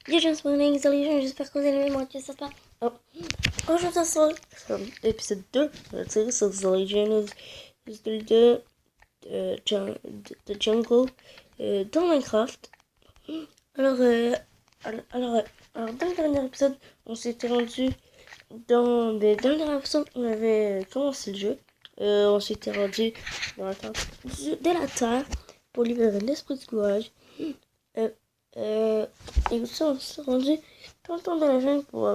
J'espère que vous allez bien, moi, que ça se passe. Aujourd'hui, c'est l'épisode 2 de la série sur The Legend of the Jungle dans Minecraft. Alors, dans le dernier épisode, on s'était rendu dans le dernier épisode, on avait commencé le jeu. On s'était rendu dans la terre de la terre pour libérer l'esprit de courage. Et aussi, on s'est rendu dans le temps de la jungle pour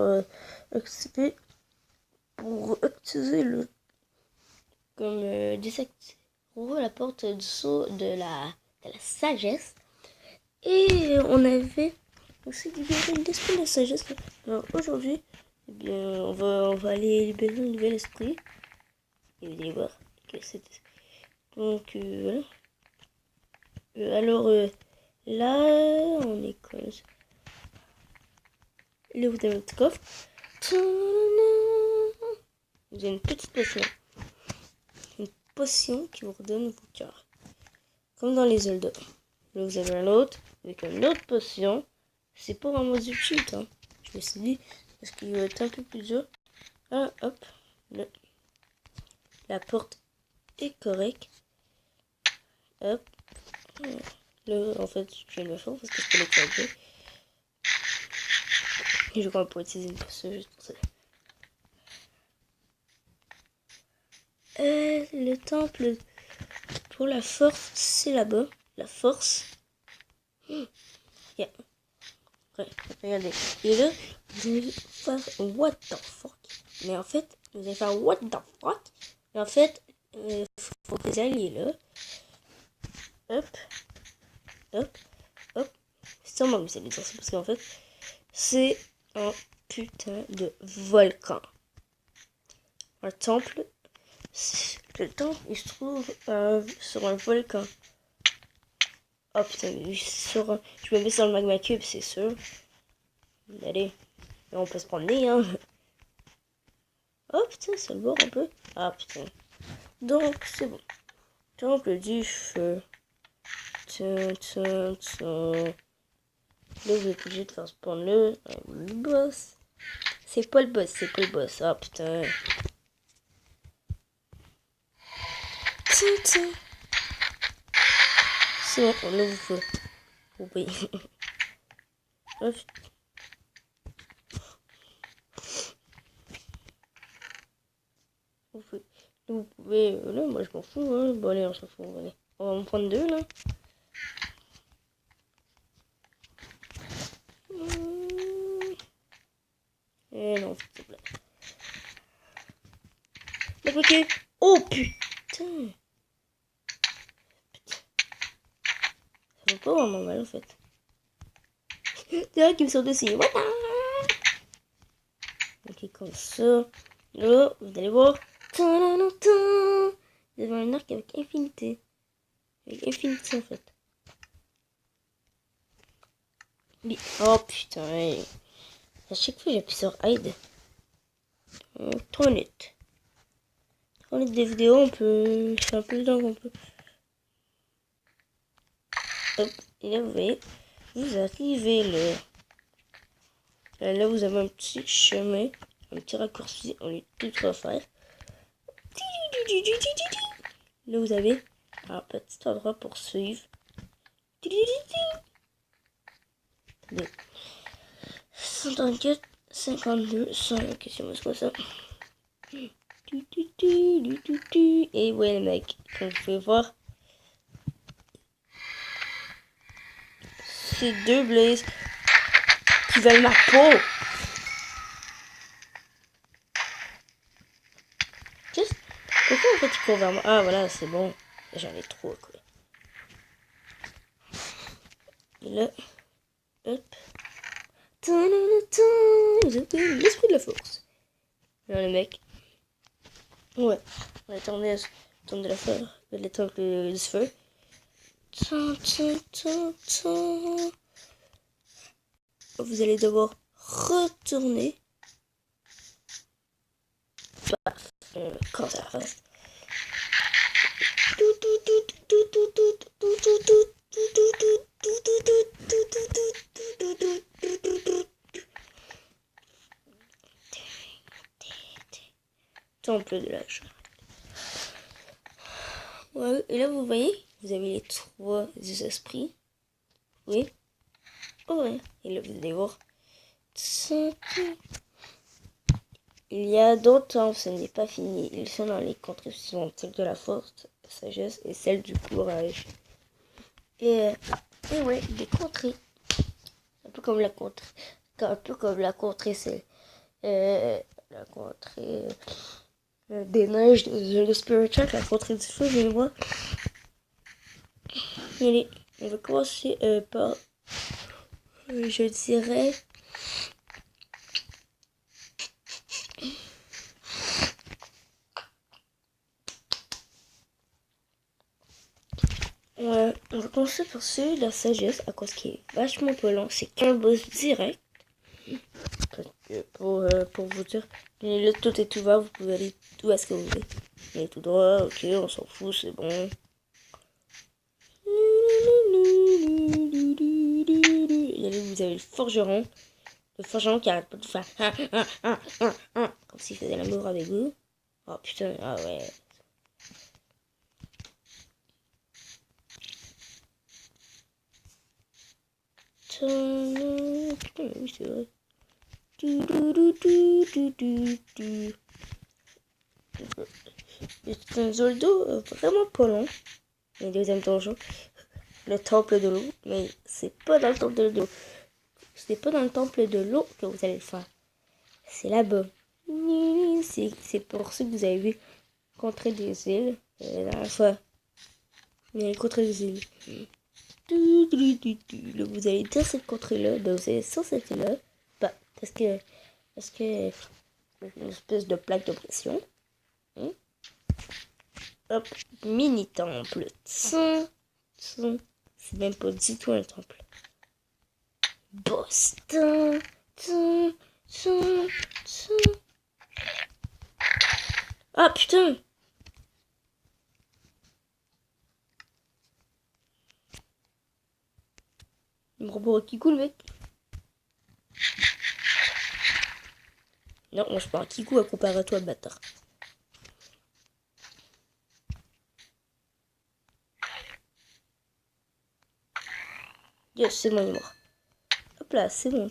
activer le comme désactiver la porte du sceau de la sagesse. Et on avait aussi libéré l'esprit de la sagesse. Alors aujourd'hui, eh bien, on va aller libérer un nouvel esprit. Et vous allez voir que c'est... Donc voilà. Là, on est comme ça. Là, vous avez un petit coffre. Vous avez une petite potion. Une potion qui vous redonne vos cœurs. Comme dans les Zelda. Là, vous avez un autre avec une autre potion. C'est pour un mode cheat. Hein. Je me suis dit, parce qu'il va être un peu plus dur. Ah, hop. Là. La porte est correcte. Hop. Là, en fait, je viens de le faire parce que je peux l'écraser. Et je crois qu'on pourrait utiliser une potion juste pour ça. Le temple pour la force, c'est là-bas. La force. Yeah. Ouais, regardez. Et là, vous allez faire what the fuck. Mais en fait, vous allez faire what the fuck. Et en fait, faut que vous alliez là. Hop. Hop. Hop. C'est sûrement que vous allez dire ça parce qu'en fait, c'est un putain de volcan. Un temple. Le temple, il se trouve sur un volcan. Oh putain, je me mets sur le magma cube, c'est sûr. Allez, on peut se promener, hein. Oh putain, ça le bord un peu. Ah putain. Donc, c'est bon. Temple du feu. Tiens. Là, vous êtes obligé de faire spawn le boss. C'est pas le boss. Ah putain. Tiens. C'est bon, là, vous faut. Oui. Vous pouvez, là, moi je m'en fous, hein. Bon allez, on s'en fout, allez. On va en prendre deux, là. Eh non, s'il te plaît. Ok. Oh putain. Ça va pas vraiment mal en fait. C'est vrai qu'il me sort dessus. Voilà. Ok, comme ça. Là, vous allez voir. Vous avez un arc avec infinité. Avec infinité en fait. Oh putain. À chaque fois j'appuie sur hide. 3 minutes. 3 minutes de vidéo, on peut. Je fais un peu le temps qu'on peut. Hop, et là vous voyez, vous arrivez là. Là vous avez un petit chemin, un petit raccourci, on est tout refaire. Là vous avez un petit endroit pour suivre. 134, 52, 100, question c'est quoi ça? Et ouais les mecs, comme vous pouvez voir, c'est deux blazes qui veulent ma peau. Pourquoi en fait il court vers moi? Ah voilà, c'est bon. J'en ai trop quoi. Et là, hop. L'esprit de la force. Là les mecs. Ouais. On va attendre de la fleur. Le temple du feu. Vous allez devoir retourner. Paf. Quand ça fasse. temple de la charité. Ouais, et là, vous voyez, vous avez les 3 esprits. Oui. Oh, ouais. Et là, vous allez voir. Il y a d'autres temples, ce n'est pas fini. Ils sont dans les contrées suivantes, celle de la force, la sagesse et celle du courage. Et ouais, des contrées. Un peu comme la contrée. Un peu comme la contrée, c'est la contrée des neiges de Spirit Tracks, la contrée du feu, je vois. Allez, on va commencer par, je dirais, on va commencer par celui de la sagesse, à cause qu'il est vachement pas long. C'est qu'un boss direct. Pour vous dire, là, tout est ouvert, vous pouvez aller tout à ce que vous voulez. Mais tout droit, ok, on s'en fout, c'est bon. Et là, vous avez le forgeron. Le forgeron qui arrête pas de faire comme s'il faisait l'amour avec vous. Oh putain, ah ouais. Putain, oui, c'est vrai. C'est un Zoldo vraiment pas long. Le deuxième donjon, le temple de l'eau, mais c'est pas dans le temple de l'eau. C'est pas dans le temple de l'eau que vous allez le faire. C'est là-bas. C'est pour ça que vous avez vu Contrée des îles la dernière fois. Mais Contrée des îles. Là, vous allez dire cette contrée-là, ben vous allez sur cette île-là. Bah, parce que une espèce de plaque de pression. Hop, mini temple. C'est même pas du tout un temple. Boss. Ah putain. Il me reprend qui coule, mec. Non, moi je parle Kikou à comparer à toi, bâtard. Yes, c'est bon, il est mort. Hop là, c'est bon.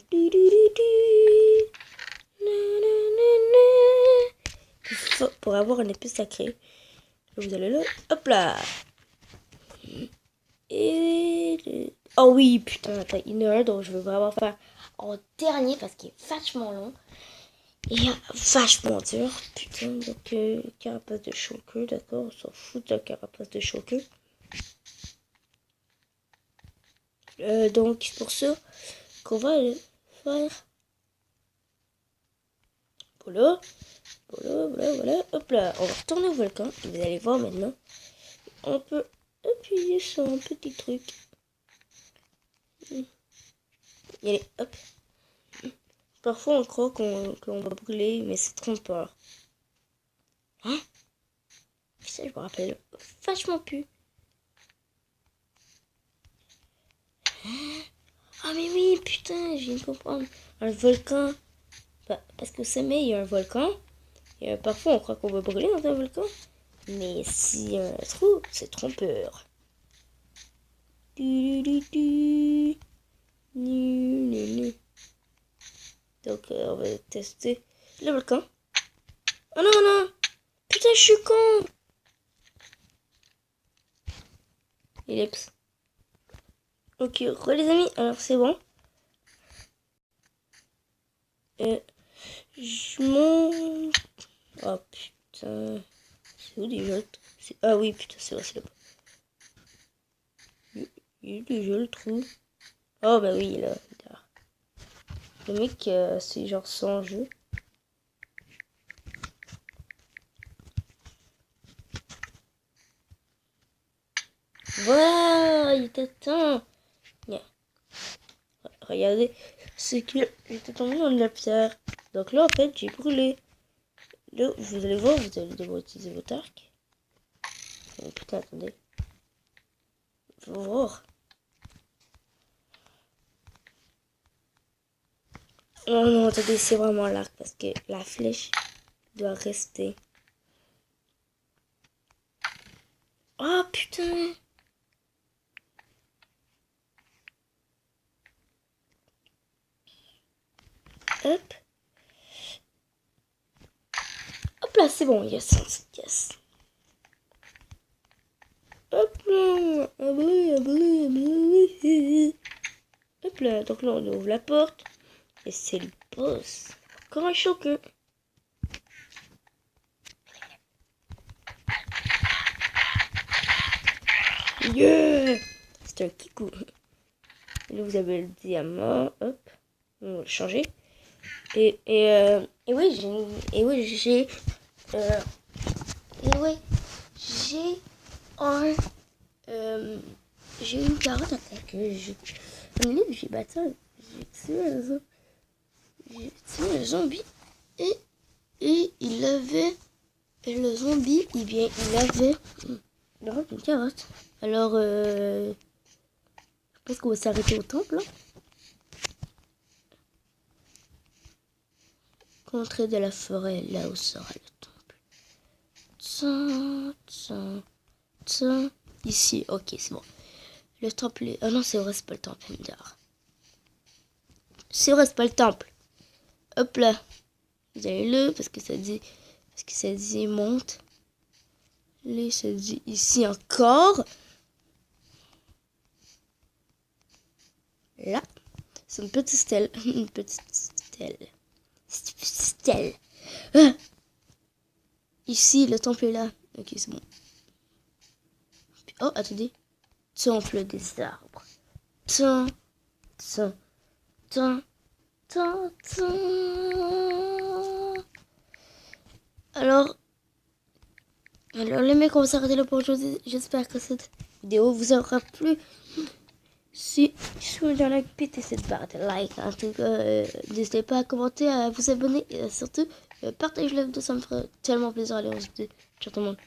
Pour avoir une épée sacrée, vous allez là. Hop là. Et... Oh oui, putain, attends, il y en a un dont je veux vraiment faire en dernier parce qu'il est vachement long. Et vachement dur, putain, donc carapace de choqueux, d'accord, on s'en fout de la carapace de choqueux. Donc c'est pour ça qu'on va aller faire. Voilà, hop là, on va retourner au volcan, et vous allez voir maintenant, on peut appuyer sur un petit truc. Et allez, hop. Parfois on croit qu'on va brûler, mais c'est trompeur. Hein? Ça, je me rappelle vachement plus. Ah mais oui, putain, je viens de comprendre. Un volcan. Bah, parce qu'au sommet, il y a un volcan. Et parfois, on croit qu'on va brûler dans un volcan. Mais s'il y a un trou, c'est trompeur. Donc, on va tester le volcan. Oh non, non! Putain, je suis con! Ellipse. Ok, les amis, alors c'est bon. Je monte. Oh putain. C'est où déjà? Ah oui, putain, c'est vrai, c'est là-bas. Il est déjà le trou. Oh bah oui, là. Le mec, c'est genre sans jeu. Voilà, il était temps. Yeah. Regardez, c'est que j'étais tombé dans de la pierre. Donc là, en fait, j'ai brûlé. Là, vous allez voir, vous allez devoir utiliser votre arc. Oh, putain, attendez. Faut voir. Oh non, attendez, c'est vraiment l'arc parce que la flèche doit rester. Oh putain. Hop. Hop là, c'est bon, yes, yes. Hop là, hop là, donc là on ouvre la porte. Et c'est le boss. Encore un choqueux. Yeah! C'est un kikou. Et là vous avez le diamant. Hop. On va le changer. Et oui, j'ai un j'ai une carotte que un livre, j'ai battu, j'ai tué le zombie et il avait et le zombie il avait une carotte. Alors je pense qu'on va s'arrêter au temple. Contrée de la forêt, là où sera le temple. Ici, ok, c'est bon. Le temple est... Oh non, c'est vrai, c'est pas le temple, Mdar. C'est vrai, c'est pas le temple. Hop là. Vous allez le, parce que ça dit monte. Là, ça dit ici encore. Là. C'est une petite stèle. Une petite stèle. Stèle. Ah, ici, le temple est là. Ok, c'est bon. Oh, attendez. Temple des arbres. Alors les mecs, on va s'arrêter là pour aujourd'hui. J'espère que cette vidéo vous aura plu. Si vous avez like, pétez cette barre de like. En tout cas, n'hésitez pas à commenter, à vous abonner et surtout, partagez la vidéo, ça me ferait tellement plaisir. Allez, on se dit ciao tout le monde.